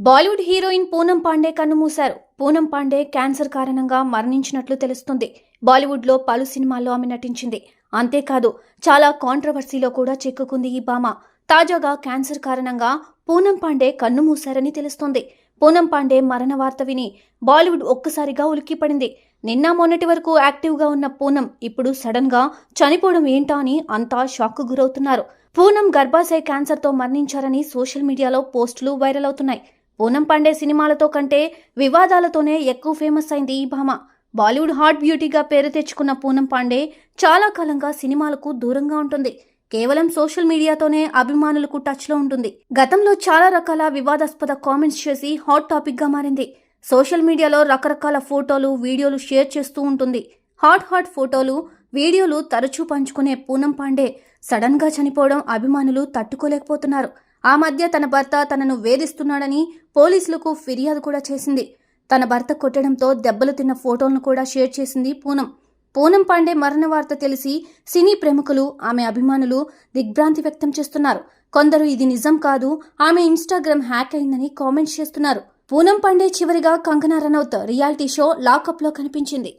Bollywood heroine Poonam Pandey కన్నుమూశారు. Poonam Pandey cancer కారణంగా మరణించినట్లు తెలుస్తుంది. బాలీవుడ్లో పలు సినిమాల్లో ఆమె నటించింది. అంతేకాదు చాలా కాంట్రవర్సీలో కూడా చిక్కుకుంది ఈ భామ. తాజాగా క్యాన్సర్ కారణంగా పూనం పాండే కన్నుమూశారని తెలుస్తోంది. పూనం పాండే మరణ వార్త విని బాలీవుడ్ ఒక్కసారిగా ఉలిక్కిపడింది. నిన్న మొన్నటి వరకు యాక్టివ్గా ఉన్న పూనం ఇప్పుడు సడన్గా చనిపోవడం ఏంటా అని అంతా షాక్కు గురవుతున్నారు. పూనం గర్భాశయ క్యాన్సర్తో మరణించారని సోషల్ మీడియాలో పోస్టులు వైరల్ అవుతున్నాయి. పూనం పాండే సినిమాలతో కంటే వివాదాలతోనే ఎక్కువ ఫేమస్ అయింది ఈ భామ. బాలీవుడ్ హాట్ బ్యూటీగా పేరు తెచ్చుకున్న పూనం పాండే చాలా కాలంగా సినిమాలకు దూరంగా ఉంటుంది. కేవలం సోషల్ మీడియాతోనే అభిమానులకు టచ్లో ఉంటుంది. గతంలో చాలా రకాల వివాదాస్పద కామెంట్స్ చేసి హాట్ టాపిక్గా మారింది. సోషల్ మీడియాలో రకరకాల ఫోటోలు, వీడియోలు షేర్ చేస్తూ ఉంటుంది. హాట్ ఫోటోలు, వీడియోలు తరచూ పంచుకునే పూనం పాండే సడన్గా చనిపోవడం అభిమానులు తట్టుకోలేకపోతున్నారు. ఆ మధ్య తన భర్త తనను వేధిస్తున్నాడని పోలీసులకు ఫిర్యాదు కూడా చేసింది. తన భర్త కొట్టడంతో దెబ్బలు తిన్న ఫోటోలను కూడా షేర్ చేసింది పూనం. పూనం పాండే మరణ వార్త తెలిసి సినీ ప్రముఖులు, ఆమె అభిమానులు దిగ్భ్రాంతి వ్యక్తం చేస్తున్నారు. కొందరు ఇది నిజం కాదు, ఆమె ఇన్స్టాగ్రామ్ హ్యాక్ అయిందని కామెంట్స్ చేస్తున్నారు. పూనం పాండే చివరిగా కంగనా రనౌత్ రియాలిటీ షో లాకప్లో కనిపించింది.